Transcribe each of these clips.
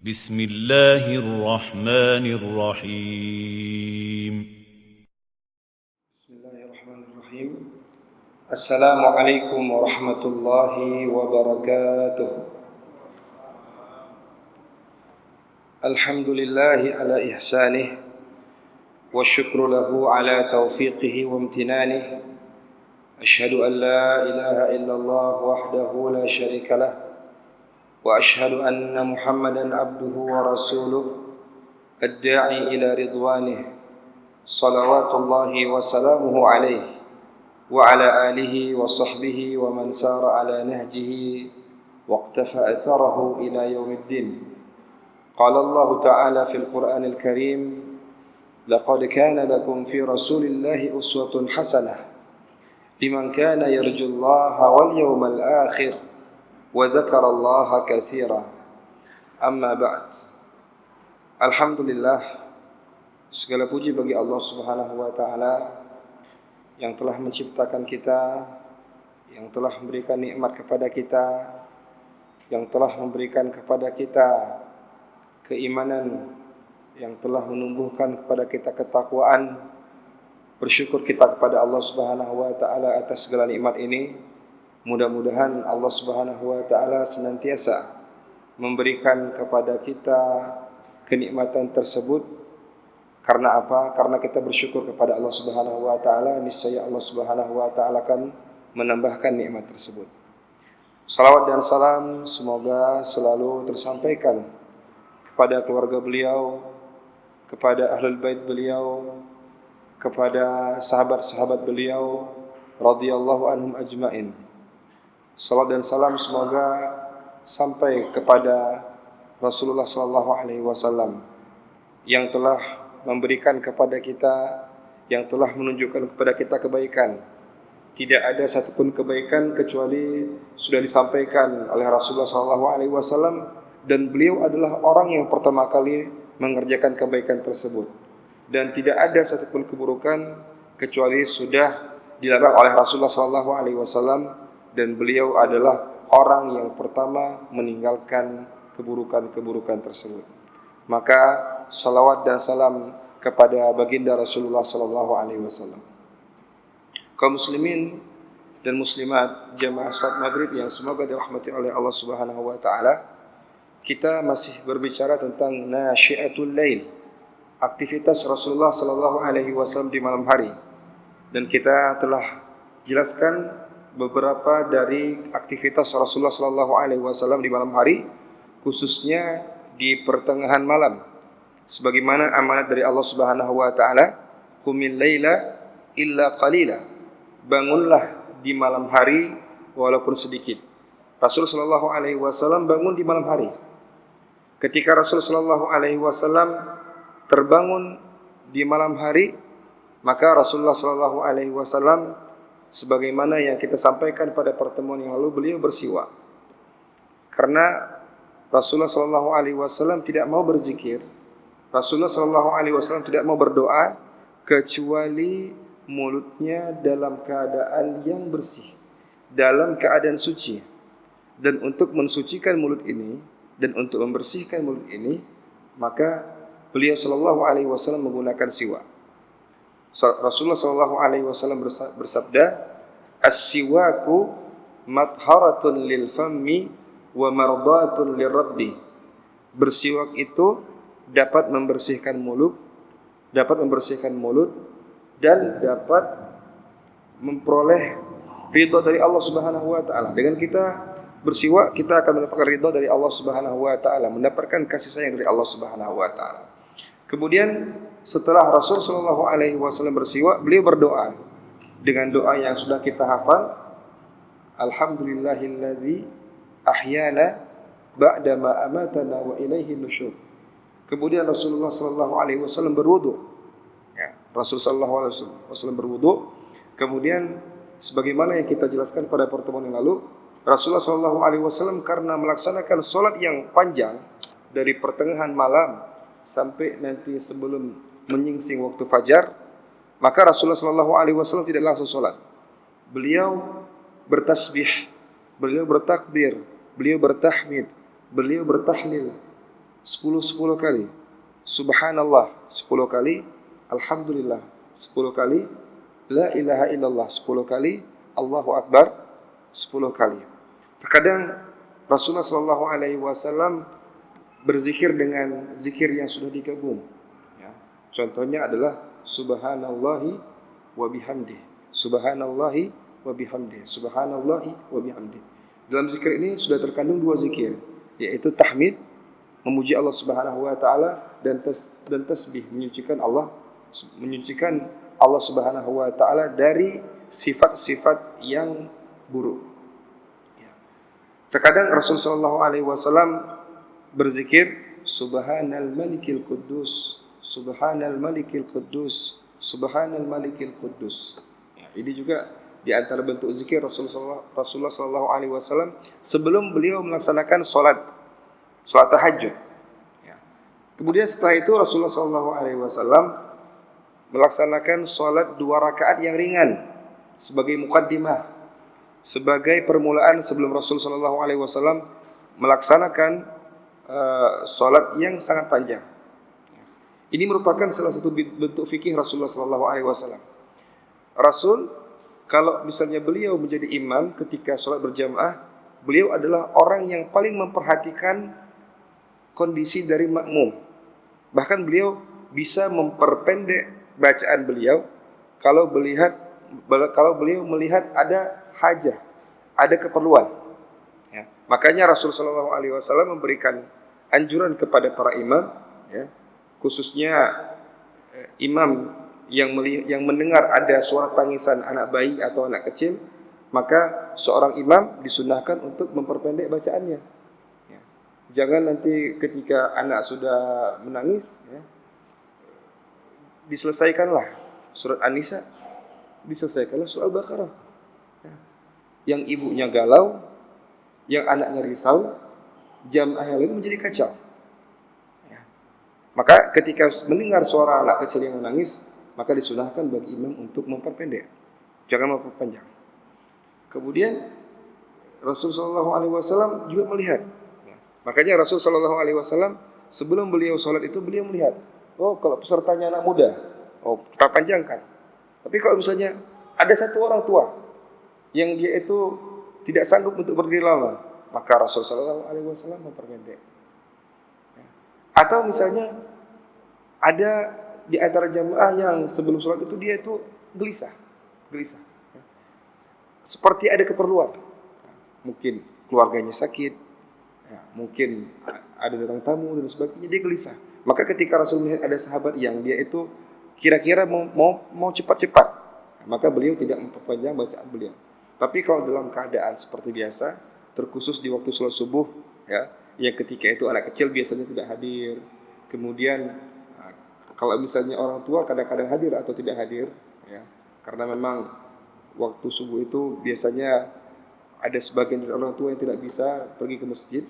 بسم الله الرحمن الرحيم بسم الله الرحمن الرحيم. السلام عليكم ورحمة الله وبركاته. الحمد لله على إحسانه والشكر له على توفيقه وامتنانه. أشهد أن لا إله إلا الله وحده لا شريك له، وأشهد أن محمدا عبده ورسوله الداعي إلى رضوانه، صلوات الله وسلامه عليه وعلى آله وصحبه ومن سار على نهجه واقتفى أثره إلى يوم الدين. قال الله تعالى في القرآن الكريم: لقد كان لكم في رسول الله أسوة حسنة لمن كان يرجو الله واليوم الآخر وذكر الله كثيرا. أما بعد. Alhamdulillah, segala puji bagi Allah Subhanahu wa taala yang telah menciptakan kita, yang telah memberikan nikmat kepada kita, yang telah memberikan kepada kita keimanan, yang telah menumbuhkan kepada kita ketakwaan. Bersyukur kita kepada Allah Subhanahu wa taala atas segala nikmat ini. Mudah-mudahan Allah Subhanahu wa taala senantiasa memberikan kepada kita kenikmatan tersebut. Karena apa? Karena kita bersyukur kepada Allah Subhanahu wa taala, niscaya Allah Subhanahu wa taala akan menambahkan nikmat tersebut. Salawat dan salam semoga selalu tersampaikan kepada keluarga beliau, kepada ahlul bait beliau, kepada sahabat-sahabat beliau radhiyallahu anhum ajmain. Salawat dan salam semoga sampai kepada Rasulullah sallallahu alaihi wasallam yang telah memberikan kepada kita, yang telah menunjukkan kepada kita kebaikan. Tidak ada satupun kebaikan kecuali sudah disampaikan oleh Rasulullah sallallahu alaihi wasallam, dan beliau adalah orang yang pertama kali mengerjakan kebaikan tersebut. Dan tidak ada satupun keburukan kecuali sudah dilarang oleh Rasulullah sallallahu alaihi wasallam, dan beliau adalah orang yang pertama meninggalkan keburukan-keburukan tersebut. Maka salawat dan salam kepada baginda Rasulullah sallallahu alaihi wasallam. Kaum muslimin dan muslimat jamaah salat maghrib yang semoga dirahmati oleh Allah Subhanahu wa taala, kita masih berbicara tentang nasyiatul lail, aktivitas Rasulullah sallallahu alaihi wasallam di malam hari. Dan kita telah jelaskan beberapa dari aktivitas Rasulullah sallallahu alaihi wasallam di malam hari, khususnya di pertengahan malam, sebagaimana amanat dari Allah Subhanahu wa taala, qumil laila illa qalila, bangunlah di malam hari walaupun sedikit. Rasul sallallahu alaihi wasallam bangun di malam hari. Ketika Rasul sallallahu alaihi wasallam terbangun di malam hari, maka Rasulullah sallallahu alaihi wasallam sebagaimana yang kita sampaikan pada pertemuan yang lalu, beliau bersiwak. Karena Rasulullah sallallahu alaihi wasallam tidak mau berzikir, Rasulullah sallallahu alaihi wasallam tidak mau berdoa kecuali mulutnya dalam keadaan yang bersih, dalam keadaan suci. Dan untuk mensucikan mulut ini dan untuk membersihkan mulut ini, maka beliau sallallahu alaihi wasallam menggunakan siwak. Rasulullah sallallahu alaihi wasallam bersabda, "As-siwaku matharatun lil fammi wa mardatun lirabbi." Bersiwak itu dapat membersihkan mulut, dan dapat memperoleh ridha dari Allah Subhanahu wa taala. Dengan kita bersiwak, kita akan mendapatkan ridha dari Allah Subhanahu wa taala, mendapatkan kasih sayang dari Allah Subhanahu wa taala. Kemudian setelah Rasul sallallahu alaihi wasallam bersiwak, beliau berdoa dengan doa yang sudah kita hafal, alhamdulillahilladzi ahyana ba'da ma amatana wa ilaihi nusyur. Kemudian Rasulullah sallallahu alaihi wasallam berwudu. Ya, Rasul sallallahu alaihi wasallam berwudu. Kemudian sebagaimana yang kita jelaskan pada pertemuan yang lalu, Rasulullah sallallahu alaihi wasallam karena melaksanakan salat yang panjang dari pertengahan malam sampai nanti sebelum menyingsing waktu fajar, maka Rasulullah sallallahu alaihi wasallam tidak langsung salat. Beliau bertasbih, beliau bertakbir, beliau bertahmid, beliau bertahlil, 10 kali. Subhanallah 10 kali, alhamdulillah 10 kali, la ilaha illallah 10 kali, Allahu akbar 10 kali. Terkadang Rasulullah sallallahu alaihi wasallam berzikir dengan zikir yang sudah digabung. Ya. Contohnya adalah subhanallahi wa bihamdihi. Subhanallahi wa bihamdihi. Subhanallahi wa bihamdihi. Dalam zikir ini sudah terkandung 2 zikir, yaitu tahmid, memuji Allah Subhanahu wa taala, dan tasbih, menyucikan Allah Subhanahu wa taala dari sifat-sifat yang buruk. Ya. Terkadang Rasulullah sallallahu alaihi wasallam berzikir subhanal malikil quddus, subhanal malikil quddus, subhanal malikil quddus. Ya, ini juga di antara bentuk zikir Rasulullah sallallahu alaihi wasallam sebelum beliau melaksanakan salat tahajud. Ya. Kemudian setelah itu Rasulullah sallallahu alaihi wasallam melaksanakan salat 2 rakaat yang ringan sebagai muqaddimah, sebagai permulaan sebelum Rasulullah sallallahu alaihi wasallam melaksanakan salat yang sangat panjang. Ini merupakan salah satu bentuk fikih Rasulullah sallallahu alaihi wasallam. Rasul, kalau misalnya beliau menjadi imam ketika salat berjamaah, beliau adalah orang yang paling memperhatikan kondisi dari makmum. Bahkan beliau bisa memperpendek bacaan beliau kalau beliau melihat ada hajah, ada keperluan. Ya. Makanya Rasulullah sallallahu alaihi wasallam memberikan anjuran kepada para imam, ya, khususnya imam yang mendengar ada suara tangisan anak bayi atau anak kecil, maka seorang imam disunahkan untuk memperpendek bacaannya. Ya. Jangan nanti ketika anak sudah menangis, ya, diselesaikanlah surat An-Nisa, diselesaikanlah surat Al-Baqarah. Ya. Yang ibunya galau, yang anaknya risau, jamaah yang lain menjadi kacau. Ya. Maka ketika mendengar suara anak kecil yang menangis, maka disunahkan bagi imam untuk memperpendek, jangan memperpanjang. Kemudian Rasulullah SAW juga melihat. Ya. Makanya Rasulullah SAW sebelum beliau sholat itu beliau melihat, oh kalau pesertanya anak muda, oh kita panjangkan. Tapi kalau misalnya ada satu orang tua yang dia itu tidak sanggup untuk berdiri lama, maka Rasulullah SAW memperpendek. Ya. Atau misalnya ada di antara jamaah yang sebelum sholat itu dia itu gelisah. Ya. Seperti ada keperluan. Mungkin keluarganya sakit, ya, mungkin ada datang tamu dan sebagainya, dia gelisah. Maka ketika Rasul melihat ada sahabat yang dia itu kira-kira mau cepat-cepat, maka beliau tidak memperpanjang bacaan beliau. Tapi kalau dalam keadaan seperti biasa, terkhusus di waktu sholat subuh, ya, yang ketika itu anak kecil biasanya tidak hadir. Kemudian kalau misalnya orang tua kadang-kadang hadir atau tidak hadir, ya, karena memang waktu subuh itu biasanya ada sebagian dari orang tua yang tidak bisa pergi ke masjid,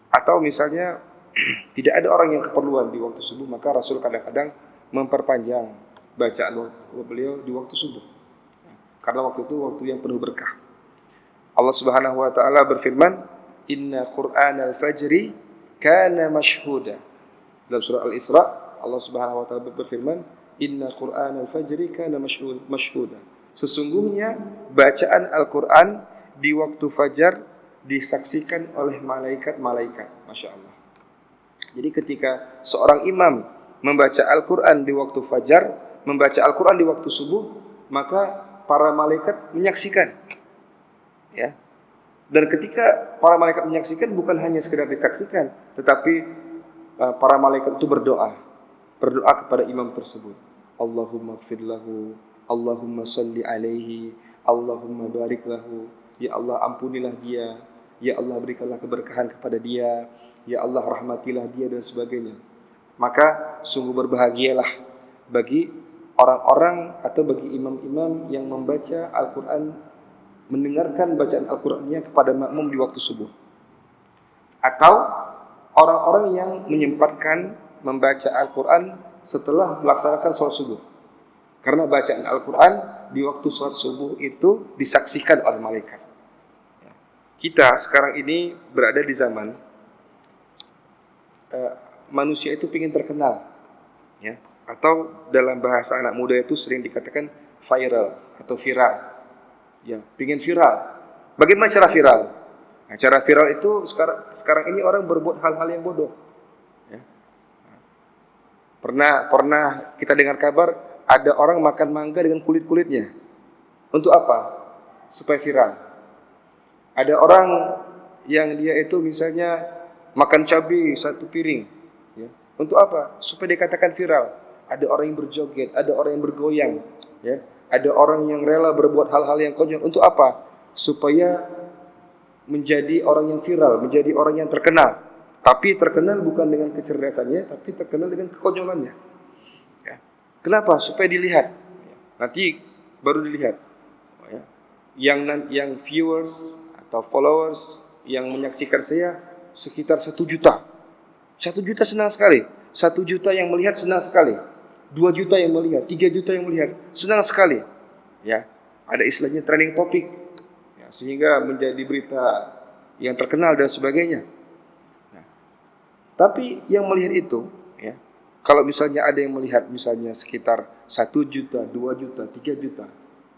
atau misalnya tidak ada orang yang keperluan di waktu subuh, maka Rasul kadang-kadang memperpanjang bacaan beliau di waktu subuh, karena waktu itu waktu yang penuh berkah. Allah Subhanahu wa taala berfirman, "Inna Qur'anal fajri kana mashhuda." Dalam surah Al-Isra, Allah Subhanahu wa taala berfirman, "Inna Qur'anal fajri kana mashhuda." Sesungguhnya bacaan Al-Qur'an di waktu fajar disaksikan oleh malaikat-malaikat. Masya Allah. Jadi ketika seorang imam membaca Al-Qur'an di waktu fajar, membaca Al-Qur'an di waktu subuh, maka para malaikat menyaksikan. Ya. Dan ketika para malaikat menyaksikan, bukan hanya sekedar disaksikan, tetapi para malaikat itu berdoa kepada imam tersebut. Allahumma ighfir lahu, Allahumma salli alaihi, Allahumma barik lahu. Ya Allah, ampunilah dia. Ya Allah, berikanlah keberkahan kepada dia. Ya Allah, rahmatilah dia, dan sebagainya. Maka sungguh berbahagialah bagi orang-orang atau bagi imam-imam yang membaca Al-Quran, mendengarkan bacaan Al-Qurannya kepada makmum di waktu subuh. Atau orang-orang yang menyempatkan membaca Al-Quran setelah melaksanakan sholat subuh. Karena bacaan Al-Quran di waktu sholat subuh itu disaksikan oleh malaikat. Kita sekarang ini berada di zaman manusia itu ingin terkenal, ya. Atau dalam bahasa anak muda itu sering dikatakan viral atau viral, ya, ingin viral. Bagaimana cara viral? Nah, cara viral itu sekarang ini orang berbuat hal-hal yang bodoh. Ya. Pernah kita dengar kabar ada orang makan mangga dengan kulit-kulitnya. Untuk apa? Supaya viral. Ada orang yang dia itu misalnya makan cabai 1 piring, ya. Untuk apa? Supaya dikatakan viral. Ada orang yang berjoget, ada orang yang bergoyang, ya. Ada orang yang rela berbuat hal-hal yang konyol. Untuk apa? Supaya menjadi orang yang viral, menjadi orang yang terkenal. Tapi terkenal bukan dengan kecerdasannya, tapi terkenal dengan kekonyolannya. Ya. Kenapa? Supaya dilihat. Nanti baru dilihat. Ya. Yang viewers atau followers yang menyaksikan saya sekitar 1 juta. 1 juta senang sekali. 1 juta yang melihat senang sekali. 2 juta yang melihat, 3 juta yang melihat, senang sekali. Ya, ada istilahnya trending topic. Ya, sehingga menjadi berita yang terkenal dan sebagainya. Nah, tapi yang melihat itu, ya, kalau misalnya ada yang melihat misalnya sekitar 1 juta, 2 juta, 3 juta,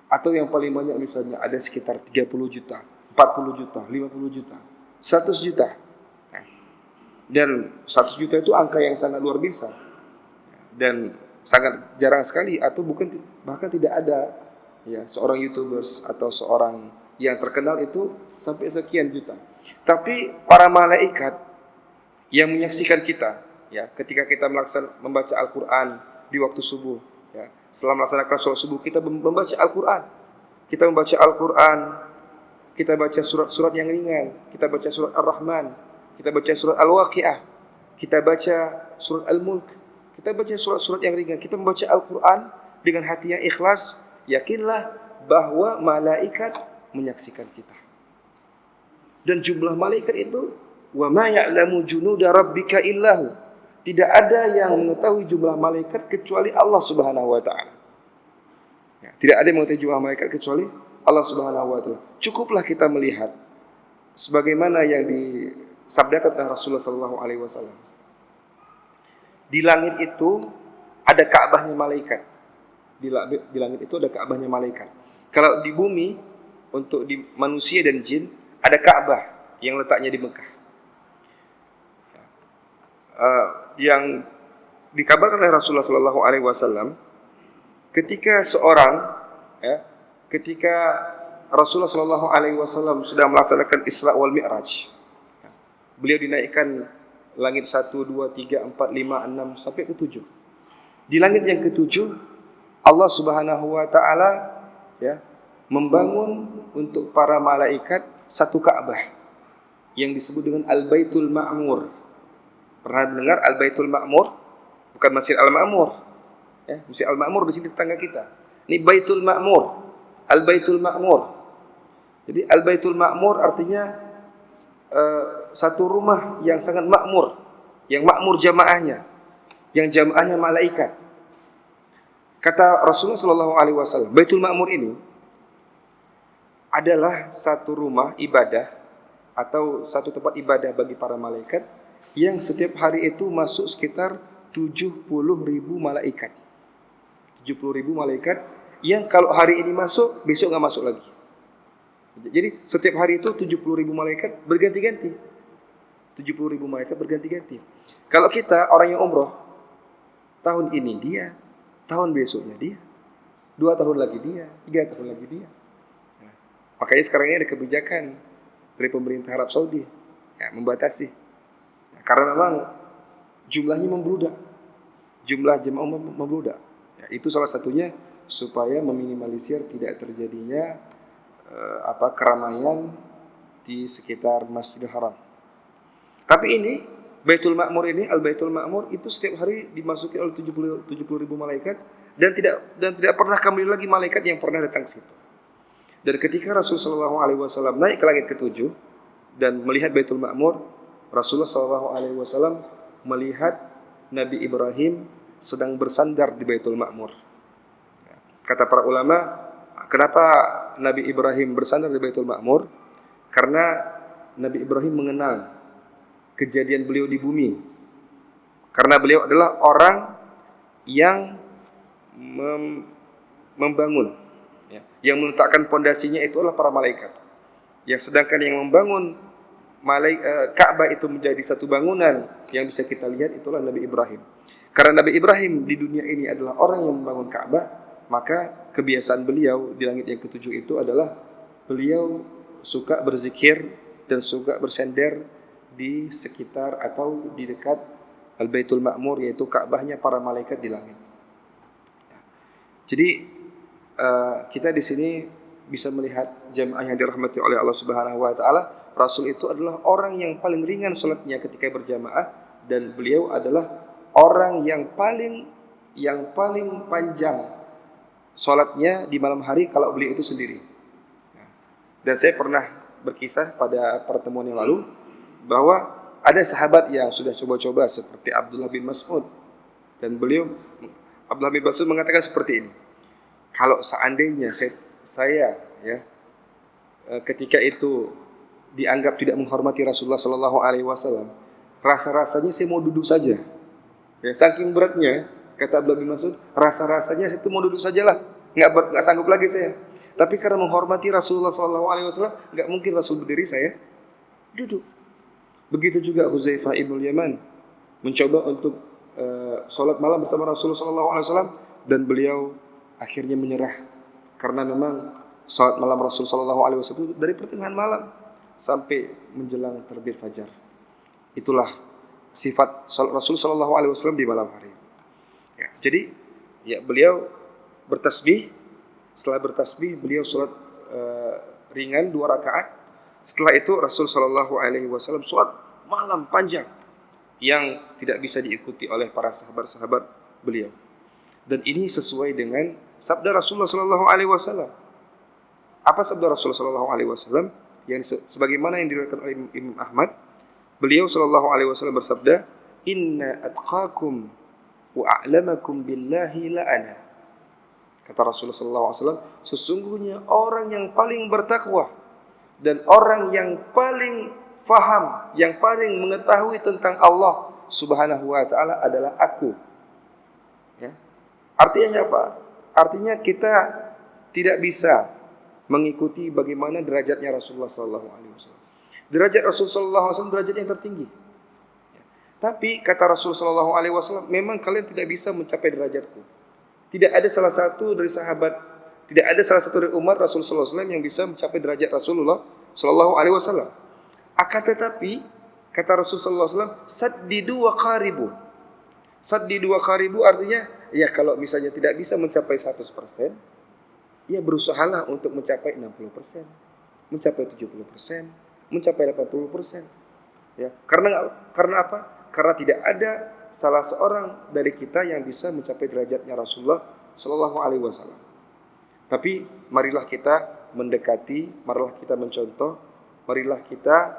atau yang paling banyak misalnya ada sekitar 30 juta, 40 juta, 50 juta, 100 juta. Dan 100 juta itu angka yang sangat luar biasa. Dan sangat jarang sekali atau bahkan tidak ada, ya, seorang YouTubers atau seorang yang terkenal itu sampai sekian juta. Tapi para malaikat yang menyaksikan kita, ya, ketika kita membaca Al-Qur'an di waktu subuh, ya, setelah melaksanakan sholat subuh kita membaca Al-Qur'an. Kita membaca Al-Qur'an, kita baca surat-surat yang ringan, kita baca surat Ar-Rahman, kita baca surat Al-Waqi'ah, kita baca surat Al-Mulk, kita baca surat-surat yang ringan, kita membaca Al-Quran dengan hati yang ikhlas, yakinlah bahwa malaikat menyaksikan kita. Dan jumlah malaikat itu, wa ma ya'lamu junuda rabbika illahu. Tidak ada yang mengetahui jumlah malaikat kecuali Allah Subhanahu wa taala. Ya, tidak ada yang mengetahui jumlah malaikat kecuali Allah Subhanahu wa taala. Cukuplah kita melihat sebagaimana yang disabdakan oleh Rasulullah sallallahu alaihi wasallam. Di langit itu ada Ka'bahnya malaikat. Di langit itu ada Ka'bahnya malaikat. Kalau di bumi, untuk di manusia dan jin, ada Ka'bah yang letaknya di Mekah. Yang dikabarkan oleh Rasulullah SAW, ketika Rasulullah SAW sedang melaksanakan Isra wal Mi'raj, beliau dinaikkan langit 1, 2, 3, 4, 5, 6 sampai ke 7. Di langit yang ke-7 Allah Subhanahu wa taala, ya, membangun untuk para malaikat satu Ka'bah yang disebut dengan Al-Baitul Ma'mur. Pernah dengar Al-Baitul Ma'mur? Bukan Masjid Al-Ma'mur. Ya, Masjid Al-Ma'mur di sini tetangga kita. Ini Baitul Ma'mur. Al-Baitul Ma'mur. Jadi Al-Baitul Ma'mur artinya satu rumah yang sangat makmur, yang makmur jamaahnya, yang jamaahnya malaikat. Kata Rasulullah SAW, Baitul Ma'mur ini adalah satu rumah ibadah atau satu tempat ibadah bagi para malaikat yang setiap hari itu masuk sekitar 70.000 malaikat. 70.000 malaikat yang kalau hari ini masuk, besok nggak masuk lagi. Jadi setiap hari itu 70.000 malaikat berganti-ganti. 70.000 malaikat berganti-ganti. Kalau kita orang yang umroh, tahun ini dia, tahun besoknya dia, 2 tahun lagi dia, 3 tahun lagi dia. Nah, makanya sekarang ini ada kebijakan dari pemerintah Arab Saudi, ya, membatasi. Ya, karena memang jumlahnya membludak, jumlah jemaah membludak. Ya, itu salah satunya supaya meminimalisir tidak terjadinya keramaian di sekitar Masjidil Haram. Tapi ini Baitul Ma'mur ini, Al-Baitul Ma'mur itu setiap hari dimasuki oleh 70.000 malaikat dan tidak pernah kembali lagi malaikat yang pernah datang ke situ. Dan ketika Rasulullah SAW naik ke langit ke-7 dan melihat Baitul Ma'mur, Rasulullah SAW melihat Nabi Ibrahim sedang bersandar di Baitul Ma'mur. Kata para ulama, kenapa Nabi Ibrahim bersandar di Baitul Ma'mur? Karena Nabi Ibrahim mengenal kejadian beliau di bumi Karena beliau adalah orang yang membangun, ya, yang meletakkan pondasinya itu adalah para malaikat. Yang sedangkan yang membangun Ka'bah itu menjadi satu bangunan yang bisa kita lihat itulah Nabi Ibrahim. Karena Nabi Ibrahim di dunia ini adalah orang yang membangun Ka'bah, maka kebiasaan beliau di langit yang ketujuh itu adalah beliau suka berzikir dan suka bersender di sekitar atau di dekat Al-Baitul Ma'mur, yaitu Ka'bahnya para malaikat di langit. Jadi kita di sini bisa melihat jamaah yang dirahmati oleh Allah Subhanahu wa taala, Rasul itu adalah orang yang paling ringan salatnya ketika berjamaah, dan beliau adalah orang yang paling panjang salatnya di malam hari kalau beliau itu sendiri. Dan saya pernah berkisah pada pertemuan yang lalu bahwa ada sahabat yang sudah coba-coba seperti Abdullah bin Mas'ud, dan Abdullah bin Mas'ud mengatakan seperti ini, kalau seandainya saya ketika itu dianggap tidak menghormati Rasulullah Sallallahu Alaihi Wasallam, rasa-rasanya saya mau duduk saja. Ya, saking beratnya, kata Abdullah bin Mas'ud, rasa-rasanya saya itu mau duduk sajalah, nggak sanggup lagi saya. Tapi karena menghormati Rasulullah Sallallahu Alaihi Wasallam, nggak mungkin Rasul berdiri, saya duduk. Begitu juga Huzaifah ibnul Yaman mencoba untuk sholat malam bersama Rasulullah Sallallahu Alaihi Wasallam, dan beliau akhirnya menyerah karena memang sholat malam Rasul Sallallahu Alaihi Wasallam dari pertengahan malam sampai menjelang terbit fajar. Itulah sifat Rasul Sallallahu Alaihi Wasallam di malam hari. Ya, jadi beliau bertasbih. Setelah bertasbih beliau sholat ringan 2 rakaat. Setelah itu Rasul Sallallahu Alaihi Wasallam sholat malam panjang yang tidak bisa diikuti oleh para sahabat-sahabat beliau. Dan ini sesuai dengan sabda Rasulullah Sallallahu Alaihi Wasallam. Apa sabda Rasulullah Sallallahu Alaihi Wasallam? Yang sebagaimana yang diriwayatkan oleh Imam Ahmad, beliau Sallallahu Alaihi Wasallam bersabda, Inna atqakum wa a'lamakum billahi la ana. Kata Rasulullah Sallallahu Alaihi Wasallam, sesungguhnya orang yang paling bertakwa dan orang yang paling faham, yang paling mengetahui tentang Allah Subhanahu wa taala adalah aku. Ya. Artinya apa? Artinya kita tidak bisa mengikuti bagaimana derajatnya Rasulullah Sallallahu Alaihi Wasallam. Derajat Rasulullah Sallallahu Alaihi Wasallam derajat yang tertinggi. Ya. Tapi kata Rasulullah Sallallahu Alaihi Wasallam, memang kalian tidak bisa mencapai derajatku. Tidak ada salah satu dari sahabat, tidak ada salah satu dari umat Rasulullah Sallallahu Alaihi Wasallam yang bisa mencapai derajat Rasulullah Sallallahu Alaihi Wasallam. Akan tetapi kata Rasulullah Sallallahu Alaihi Wasallam, saddidu wa qaribu. Saddidu wa qaribu artinya, ya kalau misalnya tidak bisa mencapai 100%, ya berusahalah untuk mencapai 60%, mencapai 70%, mencapai 80%. Ya, karena apa? Karena tidak ada salah seorang dari kita yang bisa mencapai derajatnya Rasulullah Sallallahu Alaihi Wasallam. Tapi marilah kita mendekati, marilah kita mencontoh, marilah kita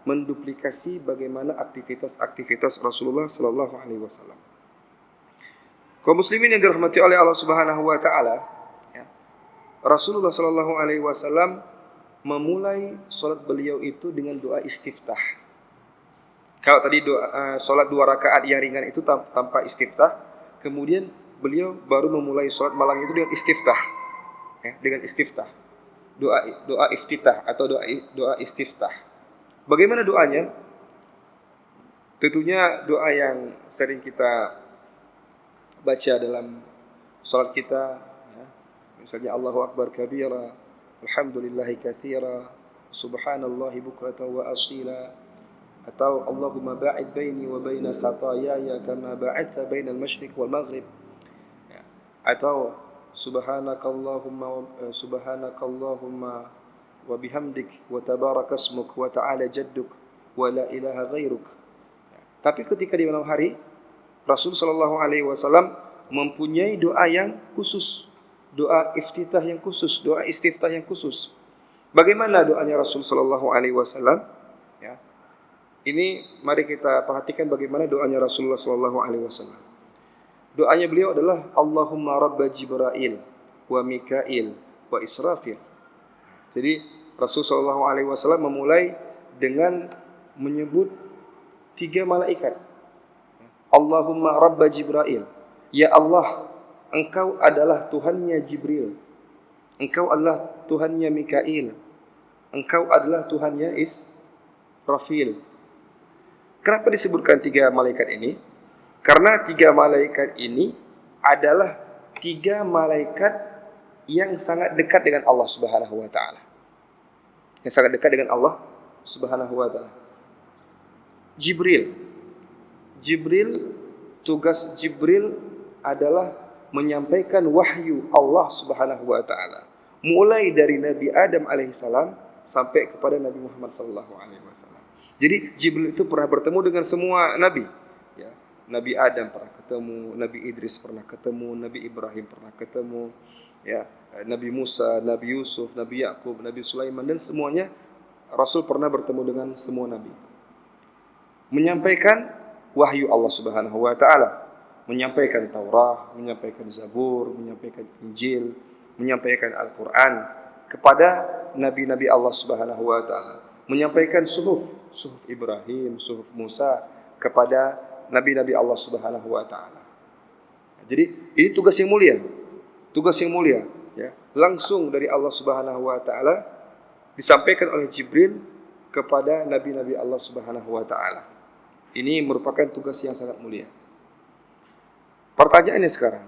menduplikasi bagaimana aktivitas-aktivitas Rasulullah Sallallahu Alaihi Wasallam. Kaum muslimin yang dirahmati oleh Allah Subhanahu Wa Taala, Rasulullah Sallallahu Alaihi Wasallam memulai sholat beliau itu dengan doa istiftah. Kalau tadi sholat 2 rakaat yang ringan itu tanpa istiftah, kemudian beliau baru memulai sholat malam itu dengan istiftah, dengan istiftah, doa iftitah atau doa istiftah. Bagaimana doanya? Tentunya doa yang sering kita baca dalam sholat kita. Misalnya Allahu Akbar kabira, alhamdulillahi katsira, subhanallahi bukratan wa asila, atau Allahumma ba'id baini wa baina khataayaya kama ba'adta baina al-masyriq wal maghrib, atau subhanakallahumma wa bihamdik wa tabarakasmuk wa ta'ala jadduk wa la ilaha ghairuk. Tapi ketika di malam hari, Rasul sallallahu alaihi wasallam mempunyai doa yang khusus, doa iftitah yang khusus, doa istiftah yang khusus. Bagaimana doanya Rasul sallallahu alaihi wasallam? Ya. Ini mari kita perhatikan bagaimana doanya Rasulullah sallallahu alaihi wasallam. Doanya beliau adalah Allahumma rabba Jibril wa Mikail wa Israfil. Jadi Rasul sallallahu alaihi wasallam memulai dengan menyebut 3 malaikat. Allahumma Rabba Jibril. Ya Allah, Engkau adalah Tuhannya Jibril. Engkau adalah Tuhannya Mikail. Engkau adalah Tuhannya Israfil. Kenapa disebutkan 3 malaikat ini? Karena 3 malaikat ini adalah 3 malaikat yang sangat dekat dengan Allah Subhanahu wa taala. Yang sangat dekat dengan Allah Subhanahu wa taala. Jibril, tugas Jibril adalah menyampaikan wahyu Allah Subhanahu wa taala, mulai dari Nabi Adam alaihissalam sampai kepada Nabi Muhammad sallallahu alaihi wasallam. Jadi Jibril itu pernah bertemu dengan semua nabi, ya. Nabi Adam pernah ketemu, Nabi Idris pernah ketemu, Nabi Ibrahim pernah ketemu, ya, Nabi Musa, Nabi Yusuf, Nabi Yakub, Nabi Sulaiman, dan semuanya Rasul pernah bertemu dengan semua nabi. Menyampaikan wahyu Allah Subhanahu wa taala, menyampaikan Taurat, menyampaikan Zabur, menyampaikan Injil, menyampaikan Al-Qur'an kepada nabi-nabi Allah Subhanahu wa taala, menyampaikan suhuf Ibrahim, suhuf Musa kepada nabi-nabi Allah Subhanahu wa taala. Jadi ini tugas yang mulia. Tugas yang mulia, ya. Langsung dari Allah Subhanahu wa taala disampaikan oleh Jibril kepada nabi-nabi Allah Subhanahu wa taala. Ini merupakan tugas yang sangat mulia. Pertanyaannya sekarang,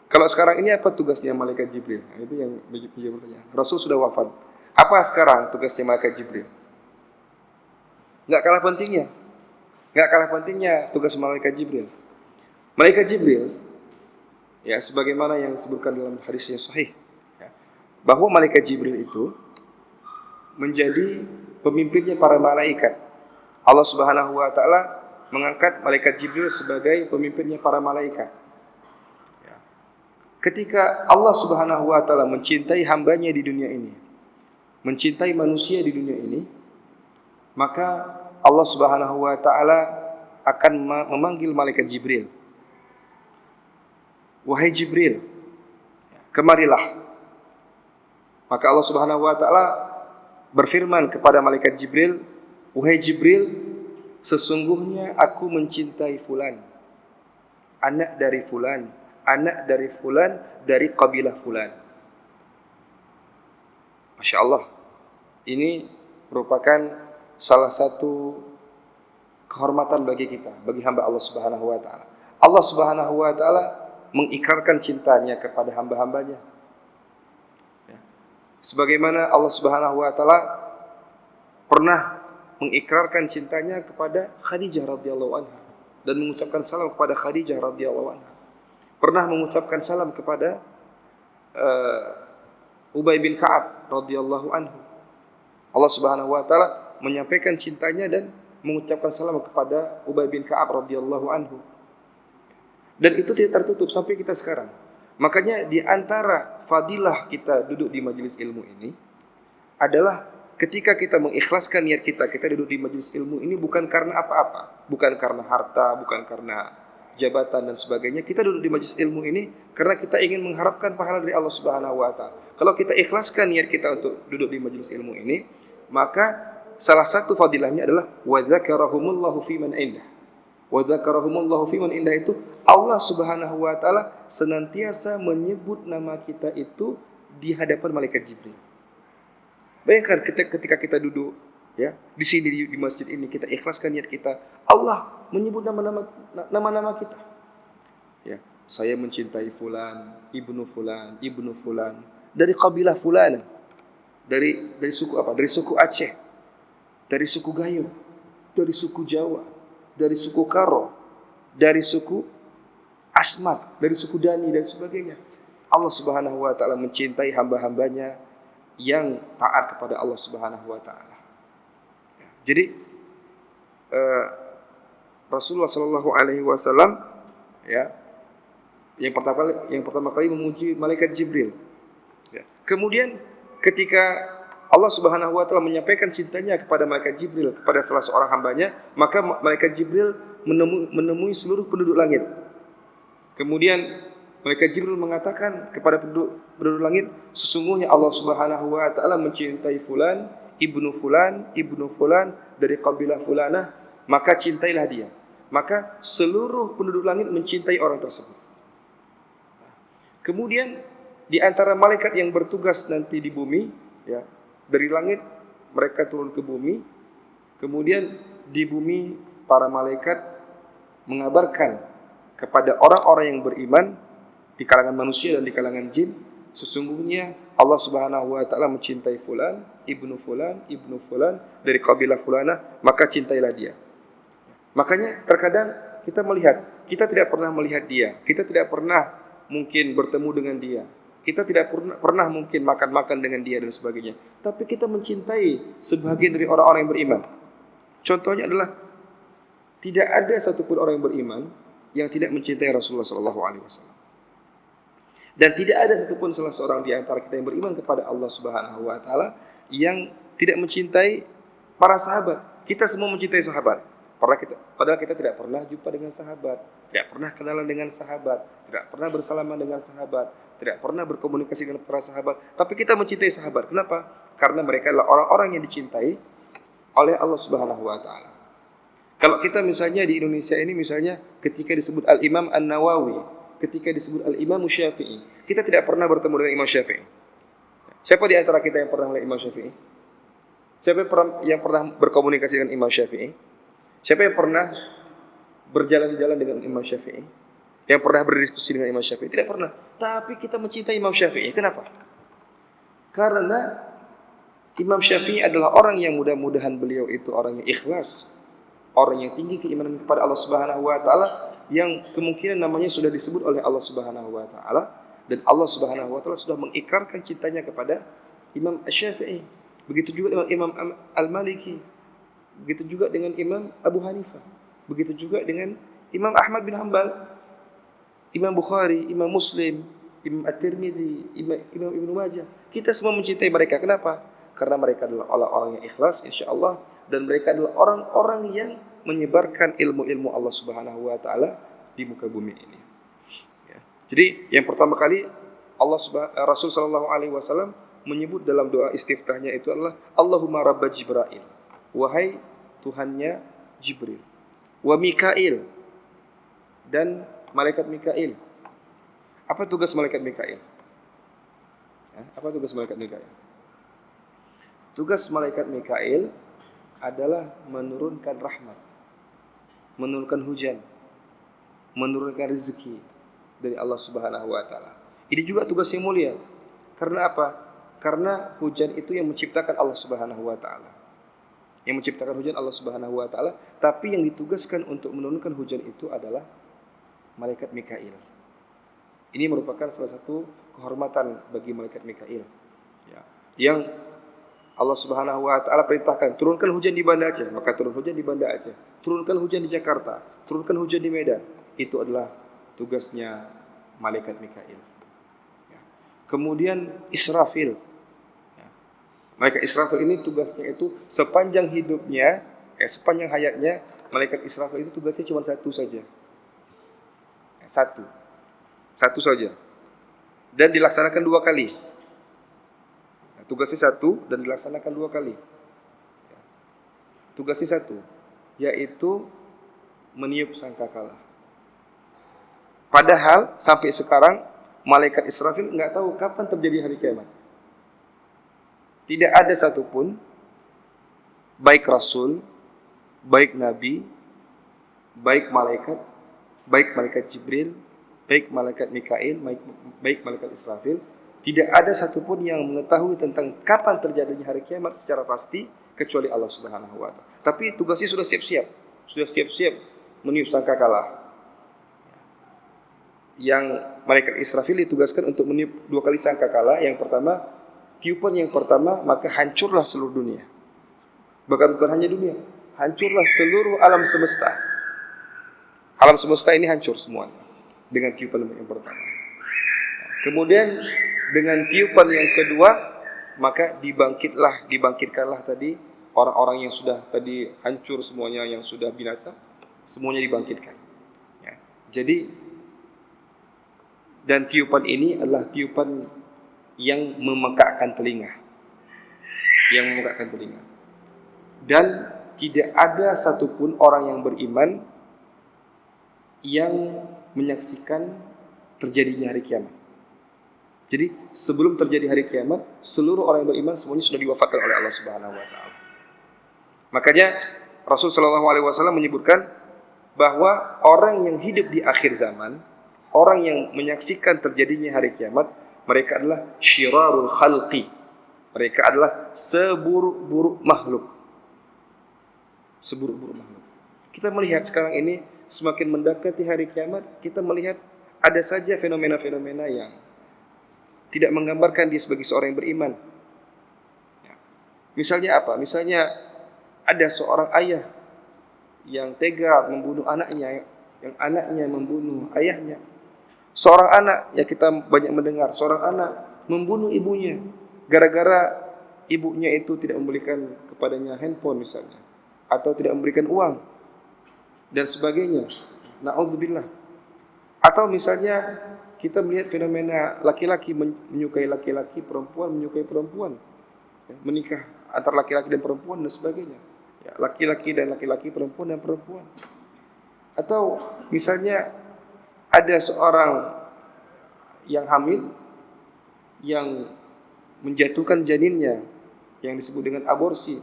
kalau sekarang ini apa tugasnya malaikat Jibril? Nah, itu yang menjadi pertanyaan. Rasul sudah wafat. Apa sekarang tugasnya malaikat Jibril? Enggak kalah pentingnya. Enggak kalah pentingnya tugas malaikat Jibril. Malaikat Jibril, ya, sebagaimana yang disebutkan dalam hadis yang sahih, ya, bahwa malaikat Jibril itu menjadi pemimpinnya para malaikat. Allah Subhanahu wa taala mengangkat malaikat Jibril sebagai pemimpinnya para malaikat. Ya. Ketika Allah Subhanahu wa taala mencintai hambanya di dunia ini, mencintai manusia di dunia ini, maka Allah Subhanahu wa taala akan memanggil malaikat Jibril. Wahai Jibril, kemarilah. Maka Allah Subhanahu wa taala berfirman kepada malaikat Jibril, wahai Jibril, sesungguhnya aku mencintai fulan, anak dari fulan, dari kabilah fulan. Masya Allah, ini merupakan salah satu kehormatan bagi kita, bagi hamba Allah Subhanahu wa taala. Allah Subhanahu wa taala mengikrarkan cintanya kepada hamba-hambanya. Ya. Sebagaimana Allah Subhanahu wa taala pernah mengikrarkan cintanya kepada Khadijah radhiyallahu anha dan mengucapkan salam kepada Khadijah radhiyallahu anha. Pernah mengucapkan salam kepada Ubay bin Ka'ab radhiyallahu anhu. Allah Subhanahu wa taala menyampaikan cintanya dan mengucapkan salam kepada Ubay bin Ka'ab radhiyallahu anhu. Dan itu tidak tertutup sampai kita sekarang. Makanya di antara fadilah kita duduk di majelis ilmu ini adalah ketika kita mengikhlaskan niat kita duduk di majelis ilmu ini bukan karena apa-apa, bukan karena harta, bukan karena jabatan dan sebagainya. Kita duduk di majelis ilmu ini karena kita ingin mengharapkan pahala dari Allah Subhanahu wa taala. Kalau kita ikhlaskan niat kita untuk duduk di majelis ilmu ini, maka salah satu fadilahnya adalah wa dzakarahumullahu fi man indah. Wa dzakarahumullahu fi man indah itu Allah Subhanahu wa taala senantiasa menyebut nama kita itu di hadapan malaikat Jibril. Bayangkan ketika kita duduk, ya, di sini di masjid ini, kita ikhlaskan niat kita, Allah menyebut nama-nama kita. Ya, saya mencintai fulan, ibnu fulan dari kabilah fulan. Dari suku apa? Dari suku Aceh, dari suku Gayo, dari suku Jawa, dari suku Karo, dari suku Asmat, dari suku Dani dan sebagainya. Allah Subhanahu wa taala mencintai hamba-hambanya yang taat kepada Allah Subhanahu wa taala. Jadi Rasulullah sallallahu alaihi wasallam, ya, yang pertama kali memuji malaikat Jibril. Ya. Kemudian ketika Allah Subhanahu wa taala menyampaikan cintanya kepada malaikat Jibril kepada salah seorang hambanya, maka malaikat Jibril menemui seluruh penduduk langit. Kemudian malaikat Jibril mengatakan kepada penduduk langit, sesungguhnya Allah Subhanahu wa taala mencintai ibnu fulan dari kabilah fulanah, maka cintailah dia. maka seluruh penduduk langit mencintai orang tersebut. Kemudian di antara malaikat yang bertugas nanti di bumi, ya, dari langit mereka turun ke bumi, kemudian di bumi para malaikat mengabarkan kepada orang-orang yang beriman di kalangan manusia dan di kalangan jin, sesungguhnya Allah Subhanahu wa taala mencintai fulan, ibnu fulan dari kabilah fulana, maka cintailah dia. Makanya terkadang kita melihat, kita tidak pernah melihat dia, kita tidak pernah mungkin bertemu dengan dia, kita tidak pernah mungkin makan-makan dengan dia dan sebagainya, tapi kita mencintai sebagian dari orang-orang yang beriman. Contohnya adalah tidak ada satupun orang yang beriman yang tidak mencintai Rasulullah SAW. Dan tidak ada satupun salah seorang di antara kita yang beriman kepada Allah Subhanahu wa taala yang tidak mencintai para sahabat. Kita semua mencintai sahabat. Padahal kita tidak pernah jumpa dengan sahabat, tidak pernah kenalan dengan sahabat, tidak pernah bersalaman dengan sahabat, tidak pernah berkomunikasi dengan para sahabat, tapi kita mencintai sahabat. Kenapa? Karena mereka adalah orang-orang yang dicintai oleh Allah Subhanahu wa taala. Kalau kita misalnya di Indonesia ini, misalnya ketika disebut Al-Imam An-Nawawi, ketika disebut Al-Imam Syafi'i, kita tidak pernah bertemu dengan Imam Syafi'i. Siapa di antara kita yang pernah melihat Imam Syafi'i? Siapa yang pernah berkomunikasi dengan Imam Syafi'i? Siapa yang pernah berjalan-jalan dengan Imam Syafi'i? Yang pernah berdiskusi dengan Imam Syafi'i? Tidak pernah. Tapi kita mencintai Imam Syafi'i. Kenapa? Karena Imam Syafi'i adalah orang yang mudah-mudahan beliau itu orang yang ikhlas, orang yang tinggi keimanan kepada Allah Subhanahu wa taala, yang kemungkinan namanya sudah disebut oleh Allah Subhanahu wa taala, dan Allah Subhanahu wa taala sudah mengikrarkan cintanya kepada Imam Asy-Syafi'i. Begitu juga dengan Imam Al-Maliki, begitu juga dengan Imam Abu Hanifah, begitu juga dengan Imam Ahmad bin Hanbal, Imam Bukhari, Imam Muslim, Imam At-Tirmidzi, Imam Ibnu Majah. Kita semua mencintai mereka. Kenapa? Karena mereka adalah orang yang ikhlas insyaallah, dan mereka adalah orang-orang yang menyebarkan ilmu-ilmu Allah Subhanahu wa taala di muka bumi ini. Ya. Jadi yang pertama kali Rasul sallallahu alaihi wasallam menyebut dalam doa istiftahnya itu adalah Allahumma rabba Jibril. Wahai Tuhannya Jibril, wa Mikail, dan malaikat Mikail. Apa tugas malaikat Mikail? Ya, apa tugas malaikat Mikail? Tugas malaikat Mikail adalah menurunkan rahmat, menurunkan hujan, menurunkan rezeki dari Allah Subhanahu wa taala. Ini juga tugas yang mulia. Karena apa? Karena hujan itu yang menciptakan Allah Subhanahu wa taala. Yang menciptakan hujan Allah Subhanahu wa taala, tapi yang ditugaskan untuk menurunkan hujan itu adalah malaikat Mikail. Ini merupakan salah satu kehormatan bagi malaikat Mikail. Ya. Yang Allah Subhanahu wa taala perintahkan, turunkan hujan di Banda Aceh, maka turun hujan di Banda Aceh. Turunkan hujan di Jakarta, turunkan hujan di Medan. Itu adalah tugasnya malaikat Mikail. Ya. Kemudian Israfil. Ya. Malaikat Israfil ini tugasnya itu sepanjang hidupnya, sepanjang hayatnya, malaikat Israfil itu tugasnya cuma satu saja. Satu saja. Dan dilaksanakan 2 kali. Tugasnya 1 dan dilaksanakan 2 kali. Tugasnya 1, yaitu meniup sangkakala. Padahal sampai sekarang malaikat Israfil nggak tahu kapan terjadi hari kiamat. Tidak ada satupun, baik Rasul, baik Nabi, baik malaikat Jibril, baik malaikat Mikail, baik malaikat Israfil, tidak ada satupun yang mengetahui tentang kapan terjadinya hari kiamat secara pasti kecuali Allah Subhanahu wa taala. Tapi tugasnya sudah siap-siap meniup sangkakala. Yang malaikat Israfil ditugaskan untuk meniup 2 kali sangkakala. Yang pertama, tiupan yang pertama, maka hancurlah seluruh dunia. Bukan hanya dunia, hancurlah seluruh alam semesta. Alam semesta ini hancur semuanya dengan tiupan yang pertama. Kemudian dengan tiupan yang kedua, maka dibangkitkanlah tadi orang-orang yang sudah tadi hancur semuanya, yang sudah binasa, semuanya dibangkitkan. Ya. Jadi, dan tiupan ini adalah tiupan yang memekakkan telinga. Dan tidak ada satupun orang yang beriman yang menyaksikan terjadinya hari kiamat. Jadi sebelum terjadi hari kiamat, seluruh orang yang beriman semuanya sudah diwafatkan oleh Allah Subhanahu wa taala. Makanya Rasul sallallahu alaihi wasallam menyebutkan bahwa orang yang hidup di akhir zaman, orang yang menyaksikan terjadinya hari kiamat, mereka adalah syirarul khalqi. Mereka adalah seburuk-buruk makhluk. Seburuk-buruk makhluk. Kita melihat sekarang ini semakin mendekati hari kiamat, kita melihat ada saja fenomena-fenomena yang tidak menggambarkan dia sebagai seorang yang beriman. Misalnya apa? Misalnya ada seorang ayah yang tega membunuh anaknya, yang anaknya membunuh ayahnya. Seorang anak, ya kita banyak mendengar, seorang anak membunuh ibunya gara-gara ibunya itu tidak memberikan kepadanya handphone misalnya, atau tidak memberikan uang dan sebagainya. Na'udzubillah. Atau misalnya kita melihat fenomena laki-laki menyukai laki-laki, perempuan menyukai perempuan, menikah antara laki-laki dan perempuan dan sebagainya. Ya, laki-laki dan laki-laki, perempuan dan perempuan. Atau misalnya ada seorang yang hamil yang menjatuhkan janinnya yang disebut dengan aborsi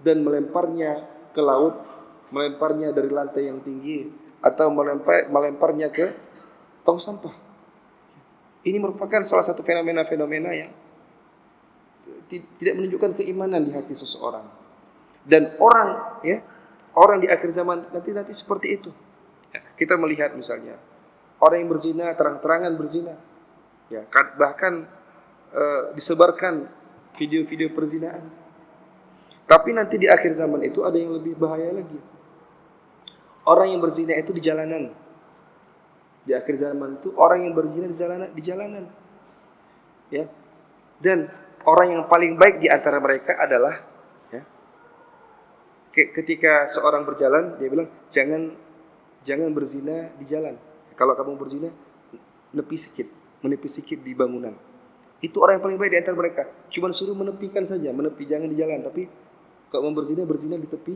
dan melemparnya ke laut, melemparnya dari lantai yang tinggi, atau melemparnya ke tong sampah. Ini merupakan salah satu fenomena-fenomena yang tidak menunjukkan keimanan di hati seseorang. Dan orang di akhir zaman nanti seperti itu. Kita melihat misalnya orang yang berzina, terang-terangan berzina. Ya, bahkan disebarkan video-video perzinaan. Tapi nanti di akhir zaman itu ada yang lebih bahaya lagi. Orang yang berzina itu di jalanan. Di akhir zaman itu orang yang berzina di jalanan. Ya. Dan orang yang paling baik di antara mereka adalah ketika seorang berjalan, dia bilang jangan berzina di jalan. Kalau kamu berzina, menepi sikit di bangunan. Itu orang yang paling baik di antara mereka. Cuma suruh menepikan saja, menepi, jangan di jalan. Tapi kalau mau berzina di tepi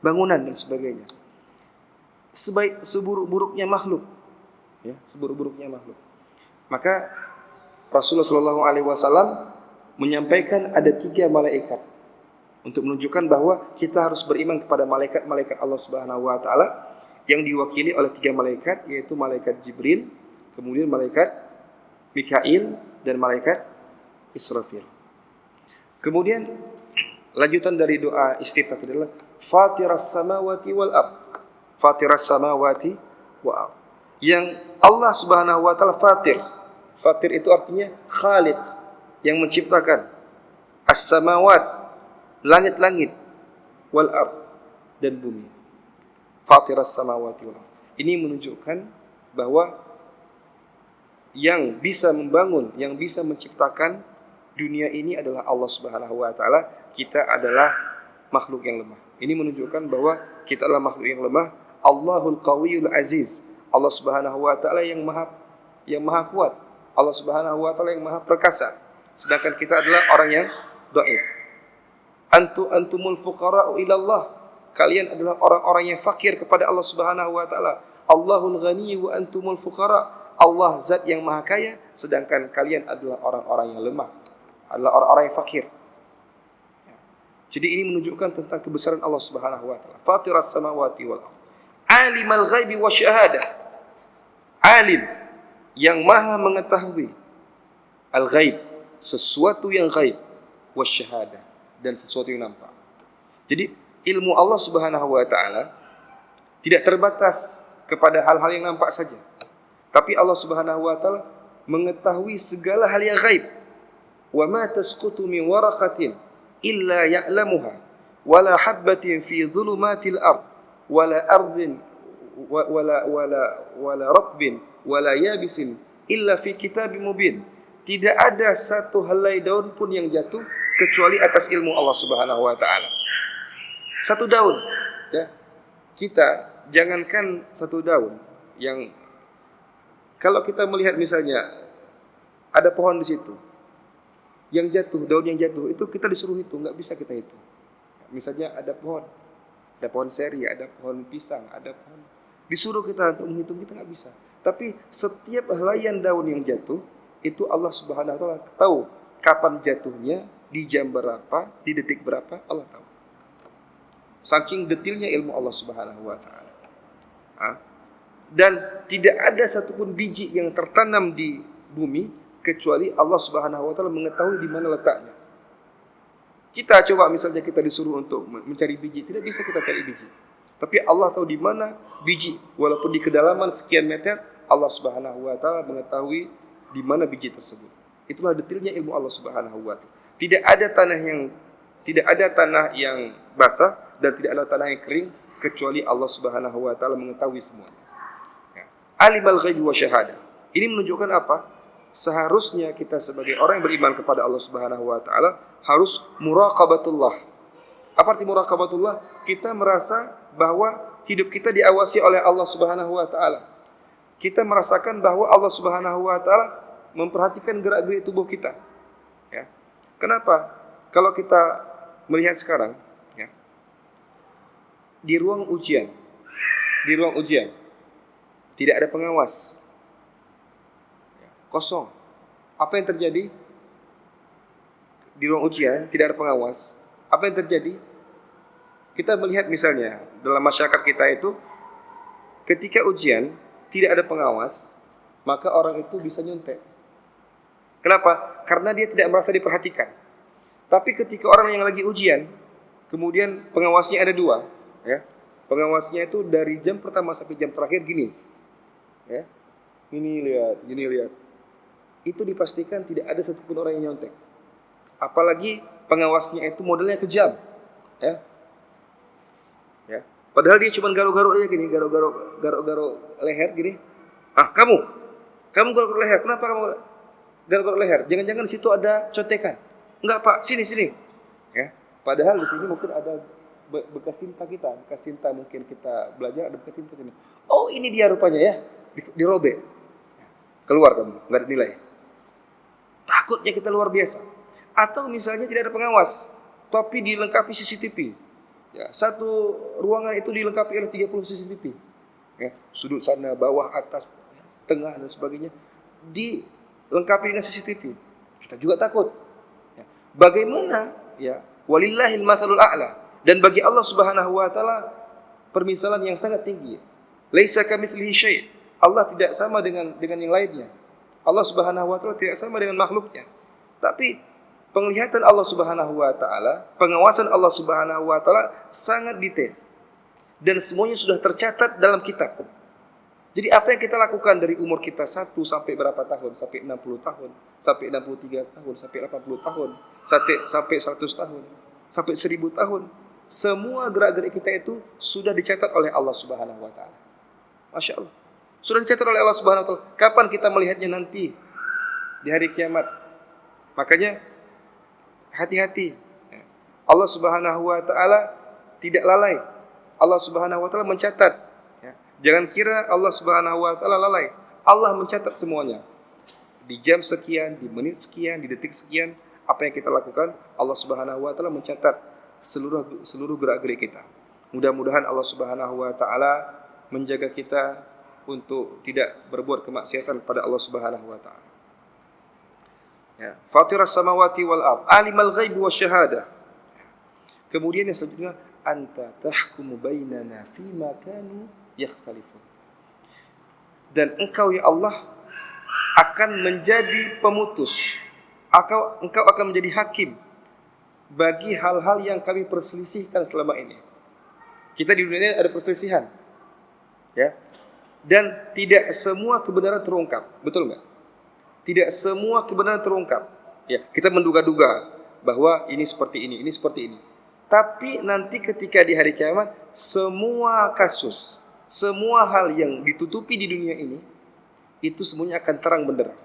bangunan dan sebagainya. Seburuk-buruknya makhluk, ya, seburuk-buruknya makhluk. Maka Rasulullah Shallallahu Alaihi Wasallam menyampaikan ada 3 malaikat untuk menunjukkan bahwa kita harus beriman kepada malaikat-malaikat Allah Subhanahu Wa Taala yang diwakili oleh 3 malaikat, yaitu malaikat Jibril, kemudian malaikat Mikail, dan malaikat Israfil. Kemudian lanjutan dari doa istiftah adalah Fatiras samawati wal ard. Fatiras samawati wal ard. Yang Allah Subhanahu wa taala fatir. Fatir itu artinya Khaliq, yang menciptakan as-samawat, langit-langit, wal ard, dan bumi. Fatiras samawati wal ard. Ini menunjukkan bahwa yang bisa membangun, yang bisa menciptakan dunia ini adalah Allah Subhanahu wa taala. Kita adalah makhluk yang lemah. Ini menunjukkan bahwa kita adalah makhluk yang lemah. Allahul Qawiyul Aziz. Allah Subhanahu wa taala yang maha kuat. Allah Subhanahu wa taala yang maha perkasa. Sedangkan kita adalah orang yang dhaif. Antumul fuqara'u ila Allah. Kalian adalah orang-orang yang fakir kepada Allah Subhanahu wa taala. Allahul Ghani wa antumul fuqara'. Allah zat yang maha kaya, sedangkan kalian adalah orang-orang yang lemah, adalah orang-orang yang fakir. Jadi ini menunjukkan tentang kebesaran Allah Subhanahu wa taala. Fatiras samawati wal ardh. Alimul ghaibi wasyahadah. Alim yang maha mengetahui al-ghaib, sesuatu yang ghaib, wasyahadah, dan sesuatu yang nampak. Jadi ilmu Allah Subhanahu wa taala tidak terbatas kepada hal-hal yang nampak saja. Tapi Allah Subhanahu wa taala mengetahui segala hal yang ghaib. Wa ma tasqutu min waraqatin illa ya'lamuha wala habatin fi dhulumatil ard wala ardin wala ratbin wala yabisin illa fi kitabim mubin. Tidak ada satu helai daun pun yang jatuh kecuali atas ilmu Allah Subhanahu wa taala. Satu daun, ya. Kita jangankan satu daun yang kalau kita melihat misalnya ada pohon di situ yang jatuh, daun yang jatuh, itu kita disuruh hitung, nggak bisa kita hitung. Misalnya ada pohon seri, ada pohon pisang, ada pohon Disuruh kita untuk menghitung, kita nggak bisa. Tapi setiap helaian daun yang jatuh, itu Allah Subhanahu wa taala tahu kapan jatuhnya, di jam berapa, di detik berapa, Allah tahu. Saking detailnya ilmu Allah Subhanahu wa taala. Dan tidak ada satupun biji yang tertanam di bumi kecuali Allah Subhanahu wa taala mengetahui di mana letaknya. Kita coba misalnya kita disuruh untuk mencari biji, tidak bisa kita cari biji. Tapi Allah tahu di mana biji, walaupun di kedalaman sekian meter, Allah Subhanahu wa taala mengetahui di mana biji tersebut. Itulah detailnya ilmu Allah Subhanahu wa taala. Tidak ada tanah yang basah dan tidak ada tanah yang kering kecuali Allah Subhanahu wa taala mengetahui semuanya. Alimul ghaibi wa syahadah. Ini menunjukkan apa? Seharusnya kita sebagai orang yang beriman kepada Allah Subhanahu wa taala harus muraqabatullah. Apa arti muraqabatullah? Kita merasa bahwa hidup kita diawasi oleh Allah Subhanahu wa taala. Kita merasakan bahwa Allah Subhanahu wa taala memperhatikan gerak-gerik tubuh kita. Ya. Kenapa? Kalau kita melihat sekarang, ya, di ruang ujian tidak ada pengawas, kosong. Apa yang terjadi? Di ruang ujian tidak ada pengawas. Apa yang terjadi? Kita melihat misalnya dalam masyarakat kita itu, ketika ujian tidak ada pengawas, maka orang itu bisa nyontek. Kenapa? Karena dia tidak merasa diperhatikan. Tapi ketika orang yang lagi ujian, kemudian pengawasnya ada dua, ya. Pengawasnya itu dari jam pertama sampai jam terakhir gini, ya. Ini lihat. Itu dipastikan tidak ada satupun orang yang nyontek. Apalagi pengawasnya itu modelnya kejam, ya. Ya. Padahal dia cuma garuk-garuk aja gini, garuk-garuk leher gini. Kamu garuk-garuk leher. Kenapa kamu garuk-garuk leher? Jangan-jangan di situ ada contekan. Enggak, Pak, sini. Ya. Padahal di sini mungkin ada bekas tinta kita, mungkin kita belajar ada bekas tinta sini. Oh, ini dia rupanya ya, dirobek. Keluar kamu, enggak ada nilai. Takutnya kita luar biasa. Atau misalnya tidak ada pengawas, tapi dilengkapi CCTV. Ya, satu ruangan itu dilengkapi oleh 30 CCTV. Ya, sudut sana, bawah, atas, tengah dan sebagainya dilengkapi dengan CCTV. Kita juga takut. Ya. Bagaimana? Ya, walillahil matsalul a'la. Dan bagi Allah Subhanahu wa taala permisalan yang sangat tinggi. Laisa kamitslihi syai'. Allah tidak sama dengan yang lainnya. Allah Subhanahu wa taala tidak sama dengan makhluknya. Tapi penglihatan Allah Subhanahu wa taala, pengawasan Allah Subhanahu wa taala sangat detail. Dan semuanya sudah tercatat dalam kitab. Jadi apa yang kita lakukan dari umur kita 1 sampai berapa tahun? Sampai 60 tahun, sampai 63 tahun, sampai 80 tahun, sampai 100 tahun, sampai 1000 tahun. Semua gerak-gerik kita itu sudah dicatat oleh Allah Subhanahu wa taala. Masya Allah. Sudah dicatat oleh Allah Subhanahu wa taala. Kapan kita melihatnya nanti? Di hari kiamat. Makanya hati-hati. Allah Subhanahu wa taala tidak lalai. Allah Subhanahu wa taala mencatat. Jangan kira Allah Subhanahu wa taala lalai. Allah mencatat semuanya. Di jam sekian, di menit sekian, di detik sekian, apa yang kita lakukan, Allah Subhanahu wa taala mencatat seluruh gerak-gerik kita. Mudah-mudahan Allah Subhanahu wa taala menjaga kita untuk tidak berbuat kemaksiatan pada Allah Subhanahu wa taala. Ya, Fatiras samawati wal ard, alimul ghaibi wasyahadah. Kemudian yang selanjutnya, anta tahkumu bainana fima kanu yakhtalifun. Dan engkau ya Allah akan menjadi pemutus. Engkau akan menjadi hakim bagi hal-hal yang kami perselisihkan selama ini. Kita di dunia ini ada perselisihan. Ya. Dan tidak semua kebenaran terungkap. Betul enggak? Tidak semua kebenaran terungkap. Ya, kita menduga-duga bahwa ini seperti ini seperti ini. Tapi nanti ketika di hari kiamat, semua kasus, semua hal yang ditutupi di dunia ini, itu semuanya akan terang benderang.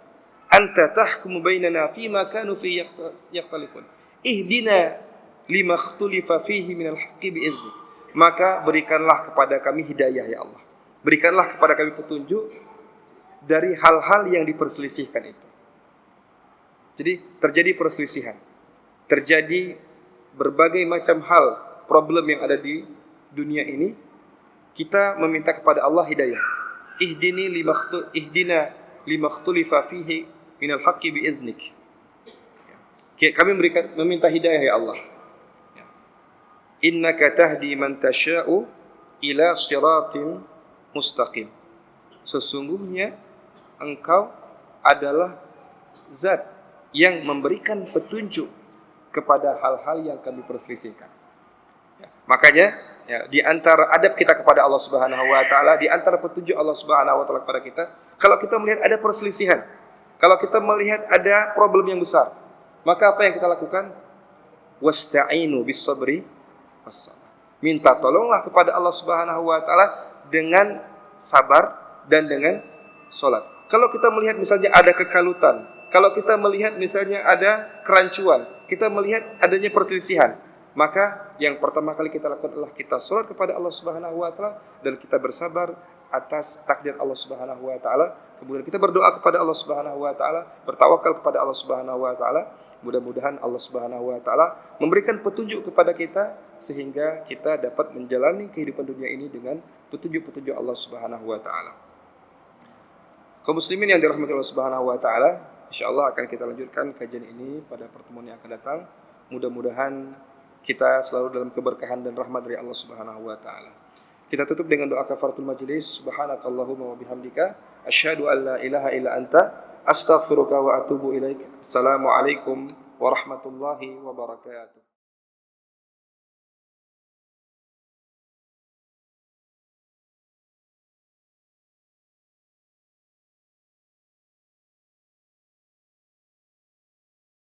Anta tahkumu bainana fima kanu fi yakhtalifun. Ihdina lima ikhtulifa fihi minal haqqi bi'idznik. Maka berikanlah kepada kami hidayah ya Allah. Berikanlah kepada kami petunjuk dari hal-hal yang diperselisihkan itu. Jadi terjadi perselisihan. Terjadi berbagai macam hal, problem yang ada di dunia ini. kita meminta kepada Allah hidayah. Ihdina limakhtulifa fihi minal haqqi biiznik. Kami meminta hidayah ya Allah. Innaka tahdi man tasha'u ila siratin mustaqim. Sesungguhnya Engkau adalah zat yang memberikan petunjuk kepada hal-hal yang kami perselisihkan. Makanya di antara adab kita kepada Allah Subhanahu wa taala, di antara petunjuk Allah Subhanahu wa taala kepada kita, kalau kita melihat ada perselisihan, kalau kita melihat ada problem yang besar, maka apa yang kita lakukan? Wasta'inu bis-sabri was-salah. Minta tolonglah kepada Allah Subhanahu wa taala dengan sabar dan dengan salat. Kalau kita melihat misalnya ada kekalutan, kalau kita melihat misalnya ada kerancuan, kita melihat adanya perselisihan, maka yang pertama kali kita lakukan adalah kita salat kepada Allah Subhanahu wa taala dan kita bersabar atas takdir Allah Subhanahu wa taala. Kemudian kita berdoa kepada Allah Subhanahu wa taala, bertawakal kepada Allah Subhanahu wa taala. Mudah-mudahan Allah Subhanahu wa taala memberikan petunjuk kepada kita sehingga kita dapat menjalani kehidupan dunia ini dengan petunjuk-petunjuk Allah Subhanahu wa taala. Kaum muslimin yang dirahmati Allah Subhanahu wa taala, insyaallah akan kita lanjutkan kajian ini pada pertemuan yang akan datang. Mudah-mudahan kita selalu dalam keberkahan dan rahmat dari Allah Subhanahu wa taala. Kita tutup dengan doa kafaratul majlis. Subhanakallahumma wa bihamdika asyhadu an la ilaha illa anta astaghfiruka wa atubu ilaik. Assalamualaikum warahmatullahi wabarakatuh.